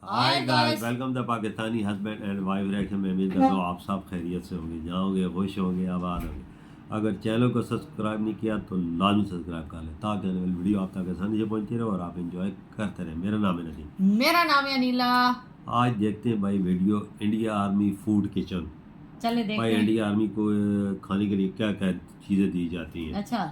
Hi guys, welcome the Pakistani husband and wife reaction में। उम्मीद करता हूँ आप सब खैरियत से होंगे, जाओगे, खुश होंगे, आबाद होंगे। अगर चैनल को सब्सक्राइब नहीं किया तो लाजमी सब्सक्राइब कर लें ताकि आने वाली वीडियो आप तक आसानी से पहुंचती रहे और आप एंजॉय करते रहें। मेरा नाम है नदीम। मेरा नाम है अनिला। आज देखते हैं भाई video India army food kitchen. चले देखते भाई हैं इंडिया आर्मी को खाने के लिए क्या क्या चीज़ें दी जाती हैं। अच्छा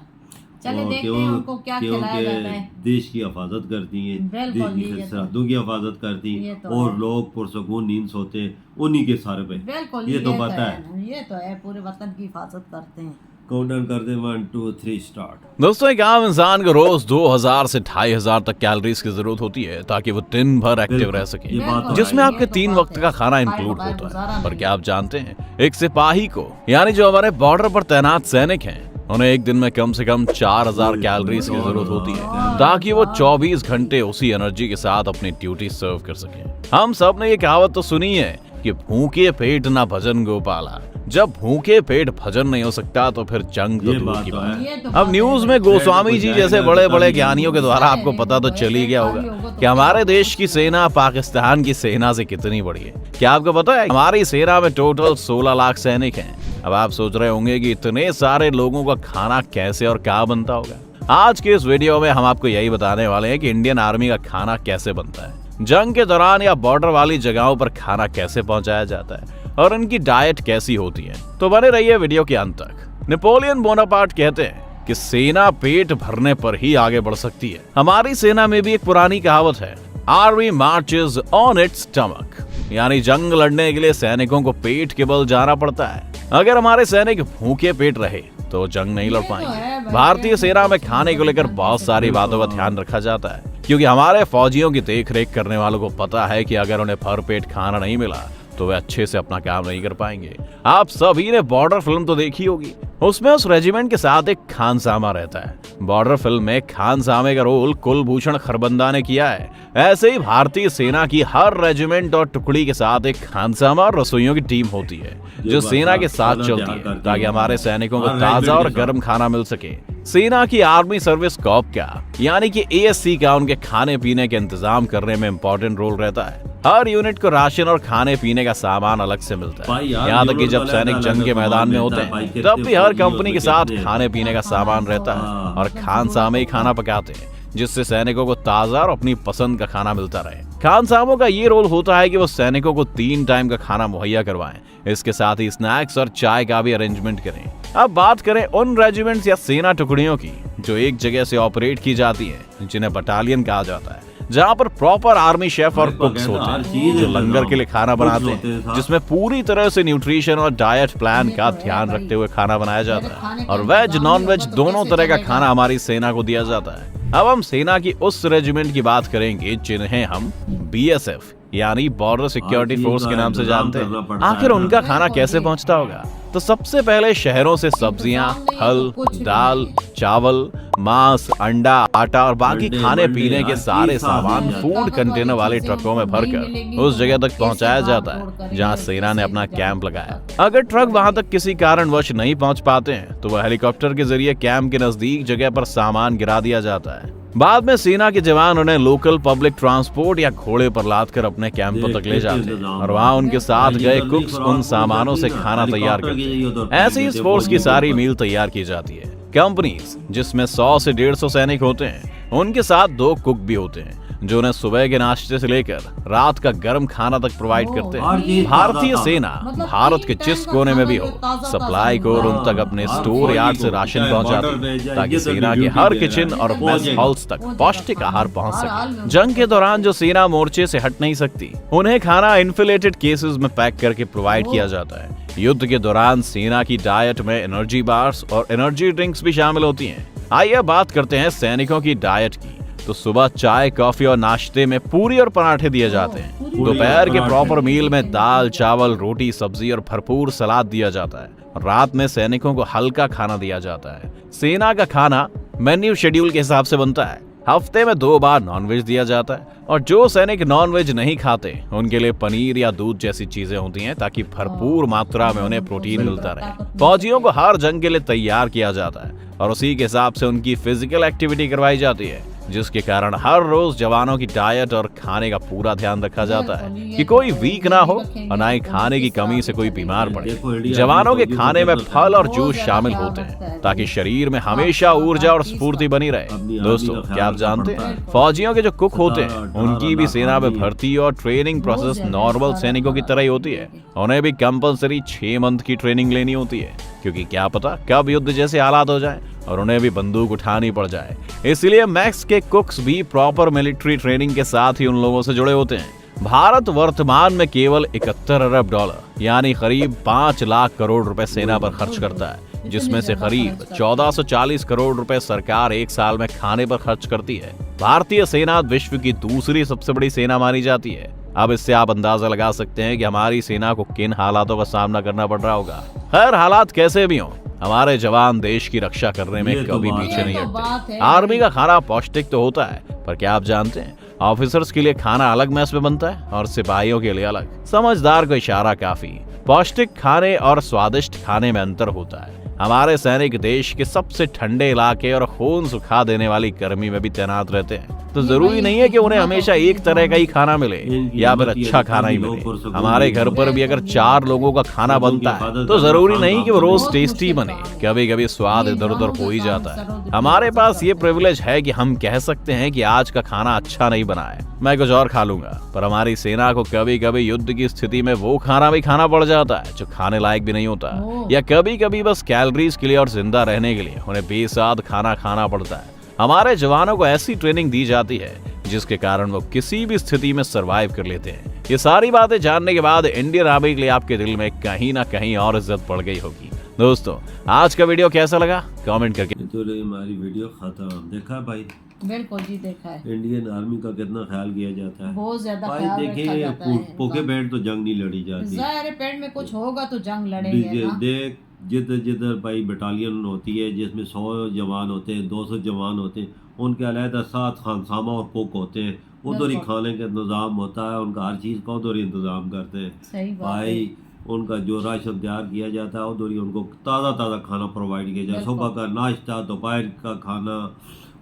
चले देखते हैं उनको क्या खिलाया जाता है। देश की हिफाजत करती हैं, बिल्कुल, देश की सरहदों की हिफाजत करती हैं और लोग पुरसकून नींद सोते हैं उन्हीं के सारे पे। बिल्कुल ये तो पता है, ये तो है, पूरे वतन की हिफाजत करते हैं। काउंटडाउन कर दे 1 2 3 स्टार्ट। दोस्तों, एक आम इंसान को रोज 2000 से 2500 तक कैलोरीज की जरूरत होती है ताकि वो दिन भर एक्टिव रह सके, जिसमें आपके 3 वक्त का खाना इंक्लूड होता है। पर क्या आप जानते हैं, एक सिपाही को यानी जो हमारे बॉर्डर पर तैनात सैनिक हैं, उन्हें एक दिन में कम से कम 4000 कैलोरीज की जरूरत होती है ताकि वो 24 घंटे उसी एनर्जी के साथ अपनी ड्यूटी सर्व कर सके। हम सब ने ये कहावत तो सुनी है कि भूखे पेट ना भजन गोपाला। जब भूखे पेट भजन नहीं हो सकता तो फिर जंग तो दूर की बात है। अब न्यूज में गोस्वामी जी जैसे बड़े बड़े ज्ञानियों के द्वारा आपको पता तो चल ही गया होगा कि हमारे देश की सेना पाकिस्तान की सेना से कितनी बड़ी है। क्या आपको पता है हमारी सेना में टोटल 16 लाख सैनिक हैं। अब आप सोच रहे होंगे कि इतने सारे लोगों का खाना कैसे और क्या बनता होगा। आज के इस वीडियो में हम आपको यही बताने वाले हैं कि इंडियन आर्मी का खाना कैसे बनता है, जंग के दौरान या बॉर्डर वाली जगहों पर खाना कैसे पहुंचाया जाता है और इनकी डाइट कैसी होती है। तो बने रहिए वीडियो के अंत तक। नेपोलियन बोनापार्ट कहते हैं कि सेना पेट भरने पर ही आगे बढ़ सकती है। हमारी सेना में भी एक पुरानी कहावत है, army marches on it's stomach, यानी जंग लड़ने के लिए सैनिकों को पेट के बल जाना पड़ता है। अगर हमारे सैनिक भूखे पेट रहे तो जंग नहीं लड़ पाएंगे। भारतीय सेना में खाने को लेकर बहुत सारी बातों का ध्यान रखा जाता है, क्योंकि हमारे फौजियों की देखरेख करने वालों को पता है कि अगर उन्हें भर पेट खाना नहीं मिला तो वे अच्छे से अपना काम नहीं कर पाएंगे। आप सभी ने बॉर्डर फिल्म तो देखी होगी, उसमें उस रेजिमेंट के साथ एक खानसामा रहता है। बॉर्डर फिल्म में खानसामे का रोल कुलभूषण खरबंदा ने किया है। ऐसे ही भारतीय सेना की हर रेजिमेंट और टुकड़ी के साथ एक खानसामा और रसोइयों की टीम होती है जो सेना के साथ चलती है ताकि हमारे सैनिकों को ताजा और गर्म खाना मिल सके। सेना की आर्मी सर्विस कॉर्प का यानी कि ASC का उनके खाने पीने के इंतजाम करने में इम्पोर्टेंट रोल रहता है। हर यूनिट को राशन और खाने पीने का सामान अलग से मिलता है। यहाँ तक कि जब सैनिक जंग के मैदान में होते हैं तब भी हर कंपनी के साथ खाने पीने का सामान रहता है और खानसामे ही खाना पकाते हैं, जिससे सैनिकों को ताजा और अपनी पसंद का खाना मिलता रहे। खानसामों का ये रोल होता है कि वो सैनिकों को 3 टाइम का खाना मुहैया करवाएं, इसके साथ ही स्नैक्स और चाय का भी अरेंजमेंट करें। अब बात करें उन रेजिमेंट्स या सेना टुकड़ियों की जो एक जगह से ऑपरेट की जाती है, जिन्हें बटालियन कहा जाता है, जहाँ पर प्रॉपर आर्मी शेफ और कुक्स होते हैं जो लंगर के लिए खाना बनाते हैं, जिसमें पूरी तरह से न्यूट्रिशन और डाइट प्लान का ध्यान रखते हुए खाना बनाया जाता है और वेज नॉन वेज दोनों तरह का खाना हमारी सेना को दिया जाता है। अब हम सेना की उस रेजिमेंट की बात करेंगे जिन्हें हम BSF यानी बॉर्डर सिक्योरिटी फोर्स के नाम से जानते हैं। आखिर उनका खाना कैसे पहुंचता होगा? तो सबसे पहले शहरों से सब्जियां, फल, दाल, चावल, मांस, अंडा, आटा और बाकी खाने पीने के सारे सामान फूड कंटेनर वाले ट्रकों में भरकर उस जगह तक पहुंचाया जाता है जहां सेना ने अपना कैंप लगाया। अगर ट्रक वहां तक किसी कारणवश नहीं पहुंच पाते हैं तो वह हेलीकॉप्टर के जरिए कैंप के नजदीक जगह पर सामान गिरा दिया जाता है। बाद में सेना के जवान उन्हें लोकल पब्लिक ट्रांसपोर्ट या घोड़े पर लादकर अपने कैंपों तक ले जाते हैं और वहां उनके साथ गए कुक्स उन सामानों से खाना तैयार करते हैं। ऐसे ही इस फोर्स की सारी मील तैयार की जाती है। कंपनीज जिसमें 100 से 150 सैनिक होते हैं, उनके साथ 2 कुक भी होते हैं जो उन्हें सुबह के नाश्ते से लेकर रात का गर्म खाना तक प्रोवाइड करते हैं। भारतीय सेना भारत के जिस कोने में भी हो, सप्लाई को उन तक अपने स्टोर यार्ड से राशन पहुंचाते हैं ताकि सेना के हर किचन और मेस हॉल्स तक पौष्टिक आहार पहुंच सके। जंग के दौरान जो सेना मोर्चे से हट नहीं सकती, उन्हें खाना इन्फिलेटेड केसेस में पैक करके प्रोवाइड किया जाता है। युद्ध के दौरान सेना की डाइट में एनर्जी बार्स और एनर्जी ड्रिंक्स भी शामिल होती हैं। आइए बात करते हैं सैनिकों की डाइट की। तो सुबह चाय, कॉफी और नाश्ते में पूरी और पराठे दिए जाते हैं। दोपहर के प्रॉपर मील में दाल, चावल, रोटी, सब्जी और भरपूर सलाद दिया जाता है। रात में सैनिकों को हल्का खाना दिया जाता है। सेना का खाना मेन्यू शेड्यूल के हिसाब से बनता है। हफ्ते में 2 बार नॉनवेज दिया जाता है और जो सैनिक नॉनवेज नहीं खाते उनके लिए पनीर या दूध जैसी चीजें होती हैं ताकि भरपूर मात्रा में उन्हें प्रोटीन मिलता रहे। फौजियों को हर जंग के लिए तैयार किया जाता है और उसी के हिसाब से उनकी फिजिकल एक्टिविटी करवाई जाती है। जिसके कारण हर रोज जवानों की डाइट और खाने का पूरा ध्यान रखा जाता है कि कोई वीक ना हो और ना ही खाने की कमी से कोई बीमार पड़े। जवानों के खाने में फल और जूस शामिल होते हैं ताकि शरीर में हमेशा ऊर्जा और स्फूर्ति बनी रहे। दोस्तों, क्या आप जानते हैं फौजियों के जो कुक होते हैं उनकी भी सेना में भर्ती और ट्रेनिंग प्रोसेस नॉर्मल सैनिकों की तरह ही होती है। उन्हें भी कंपलसरी 6 मंथ की ट्रेनिंग लेनी होती है, क्योंकि क्या पता कब युद्ध जैसे हालात हो जाए और उन्हें भी बंदूक उठानी पड़ जाए। इसलिए मैक्स के कुक्स भी प्रॉपर मिलिट्री ट्रेनिंग के साथ ही उन लोगों से जुड़े होते हैं। भारत वर्तमान में केवल 71 अरब डॉलर यानी करीब 5 लाख करोड़ रुपए सेना पर खर्च करता है, जिसमें से करीब 1440 करोड़ रुपए सरकार एक साल में खाने पर खर्च करती है। भारतीय सेना विश्व की दूसरी सबसे बड़ी सेना मानी जाती है। अब इससे आप अंदाजा लगा सकते हैं कि हमारी सेना को किन हालातों का सामना करना पड़ रहा होगा। खैर, हालात कैसे भी हों, हमारे जवान देश की रक्षा करने में कभी पीछे नहीं हटते। आर्मी का खाना पौष्टिक तो होता है, पर क्या आप जानते हैं ऑफिसर्स के लिए खाना अलग मैस में बनता है और सिपाहियों के लिए अलग। समझदार को इशारा काफी। पौष्टिक खाने और स्वादिष्ट खाने में अंतर होता है। हमारे सैनिक देश के सबसे ठंडे इलाके और खून सुखा देने वाली गर्मी में भी तैनात रहते हैं, तो जरूरी नहीं है कि उन्हें हमेशा एक तरह का ही खाना मिले या फिर अच्छा खाना ही मिले। हमारे घर पर भी अगर 4 लोगों का खाना बनता है तो जरूरी नहीं कि वो रोज टेस्टी बने, कभी कभी स्वाद इधर उधर हो ही जाता है। हमारे पास ये प्रिविलेज है कि हम कह सकते हैं कि आज का खाना अच्छा नहीं बना है, मैं कुछ और खा लूंगा। पर हमारी सेना को कभी कभी युद्ध की स्थिति में वो खाना भी खाना पड़ जाता है जो खाने लायक भी नहीं होता, या कभी कभी बस कैलोरीज के लिए और जिंदा रहने के लिए उन्हें बेसाद खाना खाना पड़ता है। हमारे जवानों को ऐसी ट्रेनिंग दी जाती है जिसके कारण वो किसी भी स्थिति में सरवाइव कर लेते हैं। ये सारी बातें जानने के बाद इंडियन आर्मी के लिए आपके दिल में कहीं ना कहीं और इज्जत बढ़ गई होगी। दोस्तों, आज का वीडियो कैसा लगा कमेंट करके। तो हमारी वीडियो खत्म, देखा भाई? बिल्कुल जी, देखा है। इंडियन आर्मी का कितना ख्याल किया जाता है, बहुत ज्यादा भाई। ख्याल देखिए, रखा जाता है। पोके पेट तो जंग नहीं लड़ी जाती। ज़ाहिर है पेट में कुछ होगा तो जंग लड़ेंगे ना। देख, जिधर जिधर भाई बटालियन होती है जिसमें 100 जवान होते हैं, 200 जवान होते हैं, उनके अलहदा 7 खानसामा और कुक होते हैं। उधर ही खाने का इंतजाम होता है, उनका हर चीज़ का उधर ही इंतजाम करते हैं। सही बात भाई, उनका जो राशन तैयार किया जाता है उधर ही उनको ताज़ा ताज़ा खाना प्रोवाइड किया जाता है। सुबह का नाश्ता, दोपहर का खाना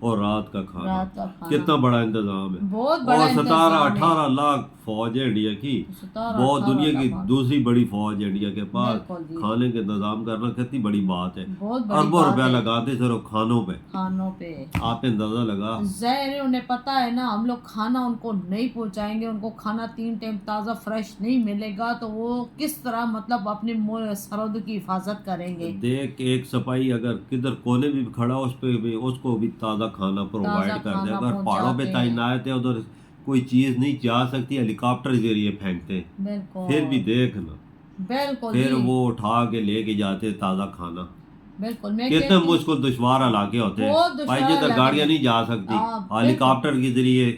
और रात का खाना। कितना बड़ा इंतजाम है। बहुत बड़ा और 17-18 लाख फौज है इंडिया की। बहुत दुनिया की दूसरी बड़ी फौज है इंडिया के पास। खाने के इंतजाम करना कितनी बड़ी बात है। अरबों रुपया लगाते सिर्फ खानों पे। आप अंदाजा लगा। ज़ाहिर है उन्हें पता है ना, हम लोग खाना उनको नहीं पहुंचाएंगे, उनको खाना 3 टाइम ताज़ा फ्रेश नहीं मिलेगा तो वो किस तरह मतलब अपने सरहद की हिफाजत करेंगे। देख, एक सिपाही अगर किधर कोने भी खड़ा उस पे भी उसको भी ताज़ा खाना प्रोवाइड कर दे। अगर पहाड़ों पे तैनात है, उधर कोई चीज नहीं जा सकती, हेलीकॉप्टर के जरिए फेंकते हैं, फिर भी देख ना, फिर वो उठा के लेके जाते ताज़ा खाना। कितने मुश्किल दुश्वार इलाके होते हैं भाई, जिधर गाड़ियाँ नहीं जा सकती, हेलीकॉप्टर के जरिए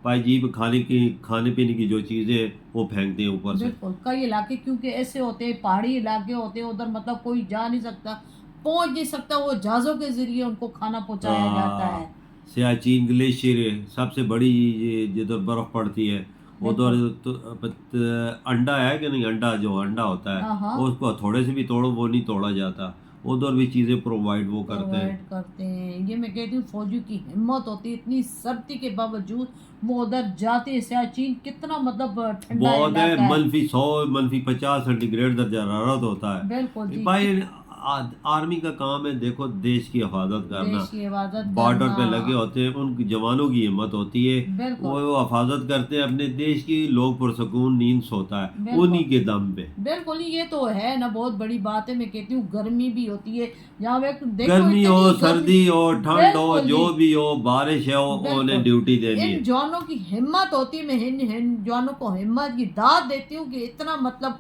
भाई जीप खाने पीने की जो चीजें वो फेंकते हैं ऊपर से। कई इलाके क्योंकि ऐसे होते हैं, पहाड़ी इलाके होते हैं, उधर मतलब कोई जा नहीं सकता, पहुंच नहीं सकता, वो जहाजों के जरिए उनको खाना पहुंचाया जाता है। सियाचिन ग्लेशियर सबसे बड़ी जिधर बर्फ पड़ती है उधर तो अंडा है कि नहीं, अंडा जो अंडा होता है उसको थोड़े से भी तोड़ो वो नहीं तोड़ा जाता, उधर भी चीजें प्रोवाइड वो करते हैं। ये मैं कहती हूँ फौजियों की हिम्मत होती है, इतनी सर्दी के बावजूद वो उधर जाते हैं। सियाचिन कितना मतलब ठंडा बहुत है, -100 -50 सेंटीग्रेड दर्जा हरारत होता है। बिल्कुल भाई, आर्मी का काम है देखो देश की हिफाजत करना। बॉर्डर पे लगे होते हैं, उन जवानों की हिम्मत होती है, वो हिफाजत करते हैं अपने देश की, लोग पुरसकून नींद सोता है उन्हीं के दम पे। बिल्कुल, ये तो है ना, बहुत बड़ी बात है। मैं कहती हूँ गर्मी भी होती है यहाँ पे, गर्मी हो, सर्दी हो, ठंड हो, जो भी हो, बारिश हो, उन्हें ड्यूटी देनी है। इन जवानों की हिम्मत होती है, मैं इन जवानों को हिम्मत की दाद देती हूँ कि इतना मतलब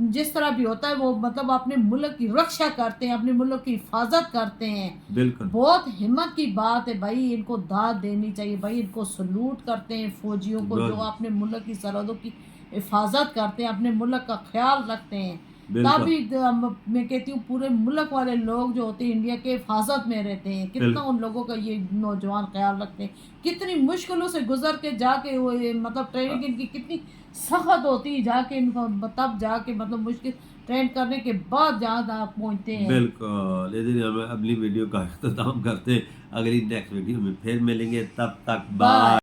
जिस तरह भी होता है वो मतलब अपने मुल्क की रक्षा करते हैं, अपने मुल्क की हिफाजत करते हैं। बिल्कुल, बहुत हिम्मत की बात है भाई, इनको दाद देनी चाहिए भाई। इनको सलूट करते हैं फौजियों को जो अपने मुल्क की सरहदों की हिफाजत करते हैं, अपने मुल्क का ख्याल रखते हैं। तभी मैं कहती हूँ पूरे मुल्क वाले लोग जो होते हैं इंडिया के हिफाजत में रहते हैं। कितना उन लोगों का ये नौजवान ख्याल रखते हैं, कितनी मुश्किलों से गुजर के जाके वो मतलब ट्रेनिंग इनकी कितनी सख्त होती है, जाके इनको तब जाके मतलब मुश्किल ट्रेन करने के बाद जहाँ आप पहुँचते हैं। बिल्कुल, इधर हम अपनी वीडियो का अख्ताम करते हैं। अगली नेक्स्ट वीडियो में फिर मिलेंगे, तब तक बाय।